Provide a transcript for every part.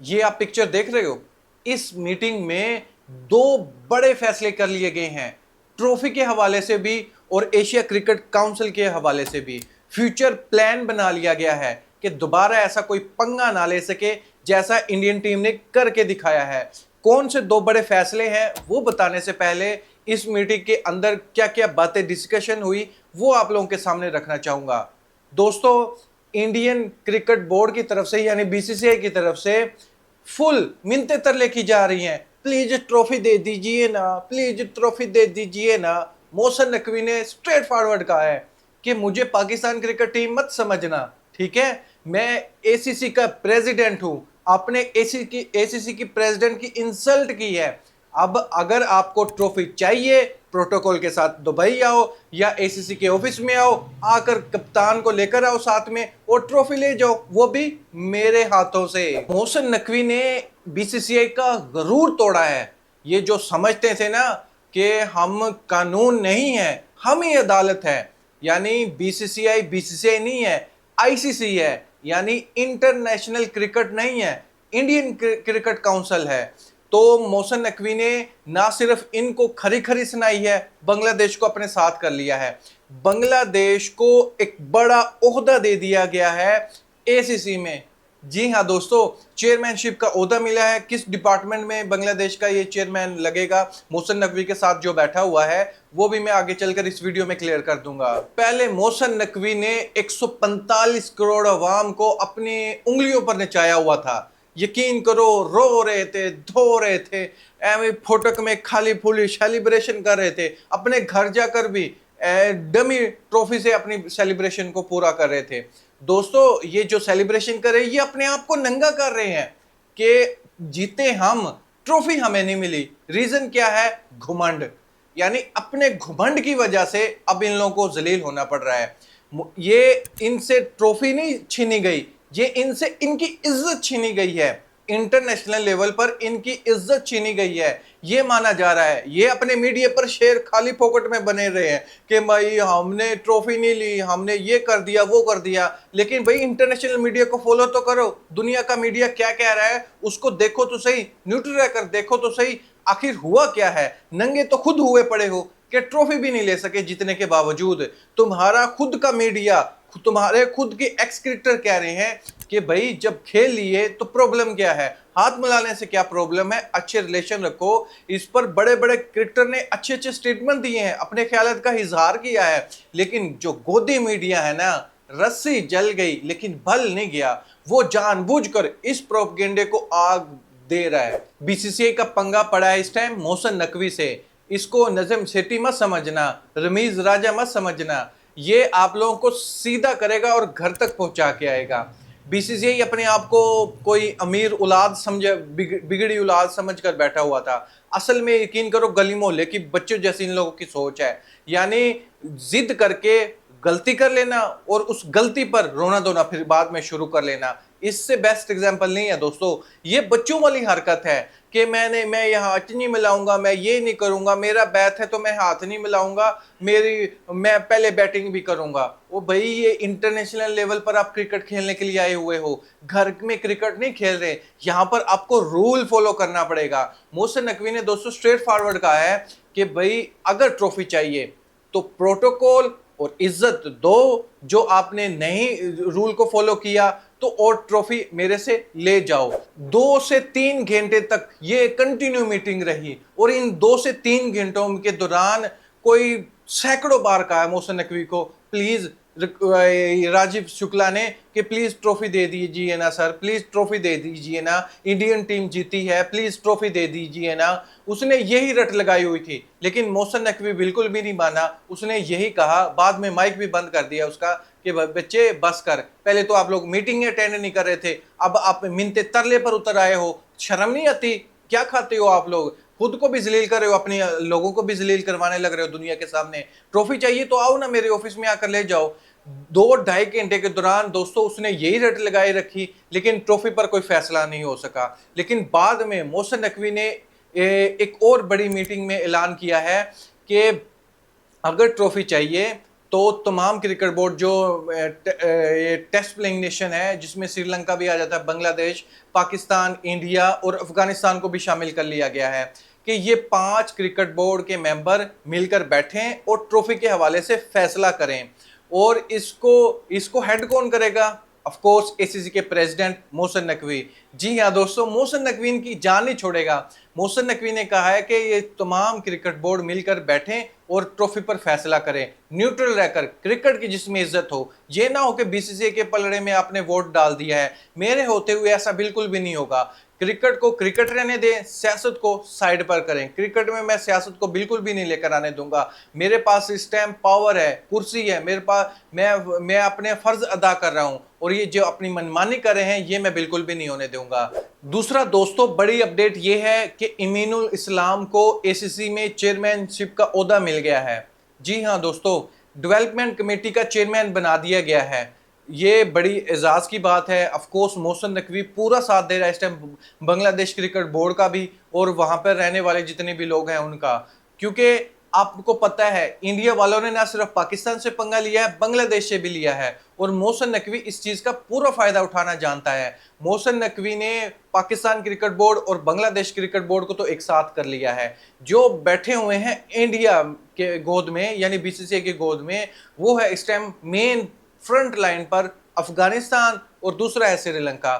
ये आप पिक्चर देख रहे हो। इस मीटिंग में दो बड़े फैसले कर लिए गए हैं, ट्रॉफी के हवाले से भी और एशिया क्रिकेट काउंसिल के हवाले से भी। फ्यूचर प्लान बना लिया गया है कि दोबारा ऐसा कोई पंगा ना ले सके जैसा इंडियन टीम ने करके दिखाया है। कौन से दो बड़े फैसले हैं वो बताने से पहले इस मीटिंग के अंदर क्या क्या बातें डिस्कशन हुई वो आप लोगों के सामने रखना चाहूंगा। दोस्तों, इंडियन क्रिकेट बोर्ड की तरफ से यानी बीसीसीआई की तरफ से फुल मिन्नतें तरले की जा रही हैं, प्लीज ट्रॉफी दे दीजिए ना, प्लीज ट्रॉफी दे दीजिए ना। मोहसिन नकवी ने स्ट्रेट फॉरवर्ड कहा है कि मुझे पाकिस्तान क्रिकेट टीम मत समझना, ठीक है, मैं एसीसी का प्रेसिडेंट हूं। आपने एसीसी की प्रेसिडेंट की इंसल्ट की है। अब अगर आपको ट्रॉफी चाहिए प्रोटोकॉल के साथ दुबई आओ या एसीसी के ऑफिस में आओ, आकर कप्तान को लेकर आओ साथ में और ट्रॉफी ले जाओ, वो भी मेरे हाथों से। मोहसिन नकवी ने बीसीसीआई का गरूर तोड़ा है। ये जो समझते थे ना कि हम कानून नहीं है, हम ही अदालत है, यानी बीसीसीआई नहीं है, आईसीसी है, यानी इंटरनेशनल क्रिकेट नहीं है, इंडियन क्रिकेट काउंसिल है। तो मोहसिन नकवी ने ना सिर्फ इनको खरी खरी सुनाई है, बांग्लादेश को अपने साथ कर लिया है। बांग्लादेश को एक बड़ा ओहदा दे दिया गया है एसीसी में। जी हाँ दोस्तों, चेयरमैनशिप का ओहदा मिला है। किस डिपार्टमेंट में बांग्लादेश का ये चेयरमैन लगेगा मोहसिन नकवी के साथ जो बैठा हुआ है, वो भी मैं आगे चलकर इस वीडियो में क्लियर कर दूंगा। पहले मोहसिन नकवी ने 145 करोड़ अवाम को अपनी उंगलियों पर नचाया हुआ था। यकीन करो, रो रहे थे, धो रहे थे, एवं फोटक में खाली फूली सेलिब्रेशन कर रहे थे। अपने घर जाकर भी डमी ट्रॉफी से अपनी सेलिब्रेशन को पूरा कर रहे थे। दोस्तों, ये जो सेलिब्रेशन कर रहे हैं ये अपने आप को नंगा कर रहे हैं कि जीते हम, ट्रॉफी हमें नहीं मिली। रीजन क्या है? घुमंड। यानी अपने घुमंड की वजह से अब इन लोगों को जलील होना पड़ रहा है। ये इनसे ट्रॉफी नहीं छीनी गई, ये इनसे इनकी इज्जत छीनी गई है। इंटरनेशनल लेवल पर इनकी इज्जत छीनी गई है, ये माना जा रहा है। ये अपने मीडिया पर शेर खाली पॉकेट में बने रहे हैं कि भाई हमने ट्रॉफी नहीं ली, हमने ये कर दिया वो कर दिया। लेकिन भाई इंटरनेशनल मीडिया को फॉलो तो करो, दुनिया का मीडिया क्या कह रहा है उसको देखो तो सही, न्यूट्रल रहकर देखो तो सही, आखिर हुआ क्या है। नंगे तो खुद हुए पड़े हो कि ट्रॉफी भी नहीं ले सके जीतने के बावजूद। तुम्हारा खुद का मीडिया, तुम्हारे खुद के एक्स क्रिकेटर कह रहे हैं कि भाई जब खेल लिए तो प्रॉब्लम क्या है, हाथ मिलाने से क्या प्रॉब्लम है, अच्छे रिलेशन रखो। इस पर बड़े बड़े क्रिकेटर ने अच्छे अच्छे स्टेटमेंट दिए हैं, अपने ख्यालात का इजहार किया है। लेकिन जो गोदी मीडिया है ना, रस्सी जल गई लेकिन बल नहीं गया। वो जानबूझकर इस प्रोपगेंडे को आग दे रहा है। बीसीसीआई का पंगा पड़ा है इस टाइम मोहसिन नकवी से। इसको नजम सेठी मत समझना, रमीज राजा मत समझना। ये आप लोगों को सीधा करेगा और घर तक पहुंचा के आएगा। बीसीसीआई अपने आप को कोई अमीर औलाद समझे, बिगड़ी औलाद समझकर बैठा हुआ था। असल में यकीन करो गली मोहल्ले की बच्चों जैसी इन लोगों की सोच है। यानी जिद करके गलती कर लेना और उस गलती पर रोना धोना फिर बाद में शुरू कर लेना। इससे बेस्ट एग्जांपल नहीं है दोस्तों। ये बच्चों वाली हरकत है कि मैं यहाँ हाथ नहीं मिलाऊंगा, मैं ये नहीं करूंगा, मेरा बैट है तो मैं हाथ नहीं मिलाऊंगा, मैं पहले बैटिंग भी करूंगा। वो भाई, ये इंटरनेशनल लेवल पर आप क्रिकेट खेलने के लिए आए हुए हो, घर में क्रिकेट नहीं खेल रहे। यहाँ पर आपको रूल फॉलो करना पड़ेगा। मोहसिन नकवी ने दोस्तों स्ट्रेट फॉरवर्ड कहा है कि भाई अगर ट्रॉफी चाहिए तो प्रोटोकॉल और इज्जत दो। जो आपने नहीं रूल को फॉलो किया तो और ट्रॉफी मेरे से ले जाओ। 2 से 3 घंटे तक ये कंटिन्यू मीटिंग रही और इन 2 से 3 घंटों के दौरान कोई सैकड़ों बार कहा है मोहसिन नकवी को, प्लीज राजीव शुक्ला ने, कि प्लीज ट्रॉफी दे दीजिए ना सर, प्लीज ट्रॉफी दे दीजिए ना, इंडियन टीम जीती है, प्लीज ट्रॉफी दे दीजिए ना। उसने यही रट लगाई हुई थी, लेकिन मोहसिन नकवी बिल्कुल भी नहीं माना। उसने यही कहा, बाद में माइक भी बंद कर दिया उसका कि बच्चे बस कर, पहले तो आप लोग मीटिंग अटेंड नहीं कर रहे थे, अब आप मिन्नते तरले पर उतर आए हो, शर्म नहीं आती? क्या खाते हो आप लोग? खुद को भी जलील कर रहे हो, अपने लोगों को भी जलील करवाने लग रहे हो दुनिया के सामने। ट्रॉफी चाहिए तो आओ ना, मेरे ऑफिस में आकर ले जाओ। 2 ढाई घंटे के दौरान दोस्तों उसने यही रट लगाई रखी, लेकिन ट्रॉफी पर कोई फैसला नहीं हो सका। लेकिन बाद में मोहसिन नकवी ने एक और बड़ी मीटिंग में ऐलान किया है कि अगर ट्रॉफी चाहिए तो तमाम क्रिकेट बोर्ड जो ये टेस्ट प्लेइंग नेशन है, जिसमें श्रीलंका भी आ जाता है, बांग्लादेश, पाकिस्तान, इंडिया और अफगानिस्तान को भी शामिल कर लिया गया है, कि ये 5 क्रिकेट बोर्ड के मेंबर मिलकर बैठें और ट्रॉफी के हवाले से फैसला करें। और इसको इसको हेड कौन करेगा? ऑफ कोर्स एसीसी के प्रेसिडेंट मोहसिन नकवी। जी हाँ दोस्तों, मोहसिन नकवी इनकी जान नहीं छोड़ेगा। मोहसिन नकवी ने कहा है कि ये तमाम क्रिकेट बोर्ड मिलकर बैठें और ट्रॉफी पर फैसला करें, न्यूट्रल रहकर, क्रिकेट की जिसमें इज्जत हो। ये ना हो कि बीसीसीआई के पलड़े में आपने वोट डाल दिया है। मेरे होते हुए ऐसा बिल्कुल भी नहीं होगा। क्रिकेट को क्रिकेट रहने दें, सियासत को साइड पर करें। क्रिकेट में मैं सियासत को बिल्कुल भी नहीं लेकर आने दूंगा। मेरे पास इस टाइम पावर है, कुर्सी है मेरे पास, मैं अपने फर्ज अदा कर रहा हूं, और ये जो अपनी मनमानी कर रहे हैं ये मैं बिल्कुल भी नहीं होने दूंगा। दूसरा दोस्तों, बड़ी अपडेट ये है कि इमीनुल इस्लाम को एसीसी में चेयरमैनशिप का ओहदा मिल गया है। जी हाँ दोस्तों, डेवलपमेंट कमेटी का चेयरमैन बना दिया गया है। ये बड़ी एजाज की बात है। ऑफ कोर्स मोहसिन नकवी पूरा साथ दे रहा है इस टाइम बांग्लादेश क्रिकेट बोर्ड का भी, और वहां पर रहने वाले जितने भी लोग हैं उनका, क्योंकि आपको पता है इंडिया वालों ने ना सिर्फ पाकिस्तान से पंगा लिया है, बांग्लादेश से भी लिया है, और मोहसिन नकवी इस चीज का पूरा फायदा उठाना जानता है। मोहसिन नकवी ने पाकिस्तान क्रिकेट बोर्ड और बांग्लादेश क्रिकेट बोर्ड को तो एक साथ कर लिया है। जो बैठे हुए हैं इंडिया के गोद में, यानी बीसीसीआई के गोद में, वो है इस टाइम मेन फ्रंट लाइन पर अफगानिस्तान, और दूसरा है श्रीलंका।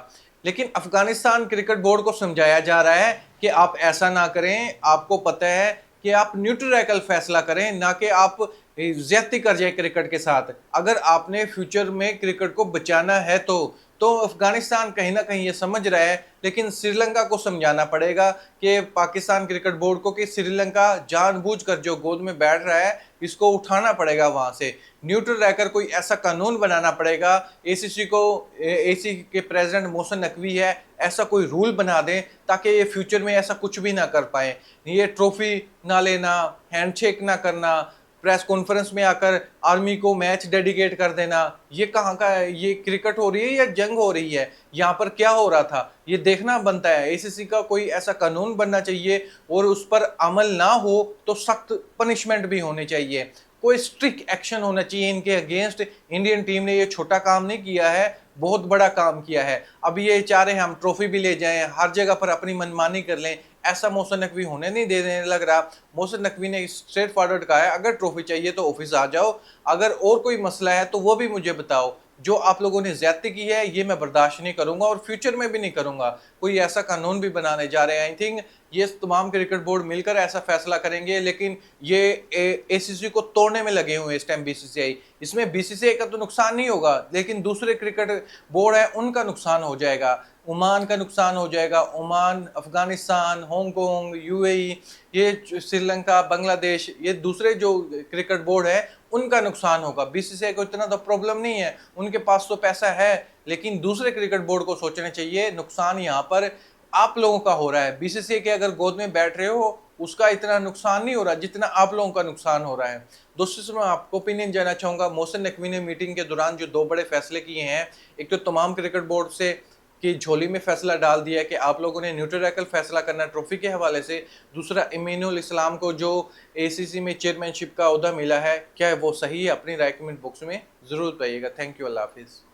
लेकिन अफगानिस्तान क्रिकेट बोर्ड को समझाया जा रहा है कि आप ऐसा ना करें, आपको पता है कि आप न्यूट्रल फैसला करें, ना कि आप ज्यादती कर जाए क्रिकेट के साथ। अगर आपने फ्यूचर में क्रिकेट को बचाना है तो अफगानिस्तान कहीं ना कहीं ये समझ रहा है, लेकिन श्रीलंका को समझाना पड़ेगा कि पाकिस्तान क्रिकेट बोर्ड को कि श्रीलंका जानबूझकर जो गोद में बैठ रहा है इसको उठाना पड़ेगा, वहां से न्यूट्रल रहकर कोई ऐसा कानून बनाना पड़ेगा। एसीसी को, एसी के प्रेसिडेंट मोहसिन नकवी है, ऐसा कोई रूल बना दें ताकि ये फ्यूचर में ऐसा कुछ भी ना कर पाए। ये ट्रॉफी ना लेना, हैंडशेक ना करना, प्रेस कॉन्फ्रेंस में आकर आर्मी को मैच डेडिकेट कर देना, ये कहाँ का है? ये क्रिकेट हो रही है या जंग हो रही है? यहाँ पर क्या हो रहा था ये देखना बनता है। एसीसी का कोई ऐसा कानून बनना चाहिए, और उस पर अमल ना हो तो सख्त पनिशमेंट भी होनी चाहिए, कोई स्ट्रिक्ट एक्शन होना चाहिए इनके अगेंस्ट। इंडियन टीम ने ये छोटा काम नहीं किया है, बहुत बड़ा काम किया है। अब ये चाह रहे हैं हम ट्रॉफी भी ले जाएं, हर जगह पर अपनी मनमानी कर लें, ऐसा मोहसिन नकवी होने नहीं देने लग रहा। मोहसिन नकवी ने स्ट्रेट फॉरवर्ड कहा है, अगर ट्रॉफी चाहिए तो ऑफिस आ जाओ, अगर और कोई मसला है तो वो भी मुझे बताओ। जो आप लोगों ने ज्यादती की है ये मैं बर्दाश्त नहीं करूंगा, और फ्यूचर में भी नहीं करूंगा। कोई ऐसा कानून भी बनाने जा रहे हैं। आई थिंक ये तमाम क्रिकेट बोर्ड मिलकर ऐसा फैसला करेंगे, लेकिन ये एसीसी को तोड़ने में लगे हुए इस टाइम बीसीसीआई। इसमें बीसीसीआई का तो नुकसान नहीं होगा, लेकिन दूसरे क्रिकेट बोर्ड है उनका नुकसान हो जाएगा। ओमान का नुकसान हो जाएगा, ओमान, अफगानिस्तान, हांगकांग, यूएई, ये श्रीलंका, बांग्लादेश, ये दूसरे जो क्रिकेट बोर्ड है उनका नुकसान होगा। बीसीसीआई को इतना तो प्रॉब्लम नहीं है, उनके पास तो पैसा है, लेकिन दूसरे क्रिकेट बोर्ड को सोचना चाहिए। नुकसान यहाँ पर आप लोगों का हो रहा है। बीसीसीआई के अगर गोद में बैठ रहे हो उसका इतना नुकसान नहीं हो रहा जितना आप लोगों का नुकसान हो रहा है। दोस्तों मैं आपको ओपिनियन जानना चाहूंगा। मोहसिन नकवी ने मीटिंग के दौरान जो 2 बड़े फैसले किए हैं, एक तो तमाम क्रिकेट बोर्ड से की झोली में फैसला डाल दिया कि आप लोगों ने न्यूट्रल फैसला करना ट्रॉफी के हवाले से। दूसरा, इमीनुल इस्लाम को जो एसीसी में चेयरमैनशिप का ओहदा मिला है, क्या वो सही है? अपनी राय कमेंट बॉक्स में जरूर बताइएगा। थैंक यू, अल्लाह हाफिज़।